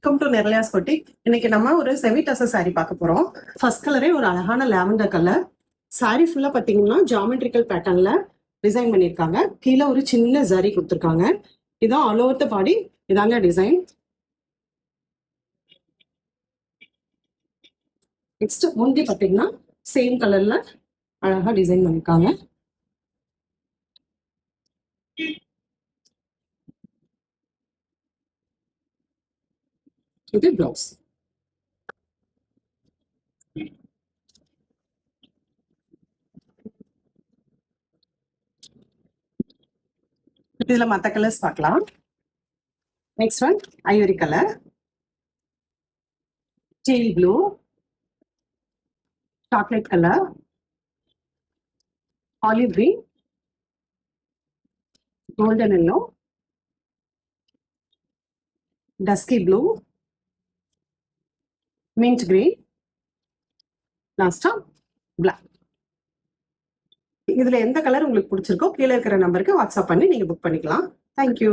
Welcome to நிர்லயாஸ் boutique. இன்னைக்கு நம்ம ஒரு செமி டசர் saree பார்க்க போறோம். ஃபர்ஸ்ட் கலரே ஒரு அழகான லாவெண்டர் கலர். saree ஃபுல்லா பாத்தீங்கன்னா ஜியோமெட்ரிக்கல் பேட்டர்ன்ல டிசைன் பண்ணிருக்காங்க. கீழே ஒரு சின்ன ஜரி கொடுத்துருக்காங்க. இதான் ஆல் ஓவர் த பாடி. இதாங்க டிசைன். நெக்ஸ்ட் முந்தி பாத்தீங்கன்னா சேம் கலர்ல அழகா டிசைன் பண்ணிருக்காங்க. இது பிளவுஸ். இதுல மற்ற கலர்ஸ் பார்க்கலாம். Next one Ivory colour, deal blue, chocolate colour, olive green, golden yellow, dusky blue, mint green, லாஸ்டா black. இதுல எந்த கலர் உங்களுக்கு பிடிச்சிருக்கோ கீழே இருக்கிற நம்பருக்கு வாட்ஸ்அப் பண்ணி நீங்க புக் பண்ணிக்கலாம். தேங்க்யூ.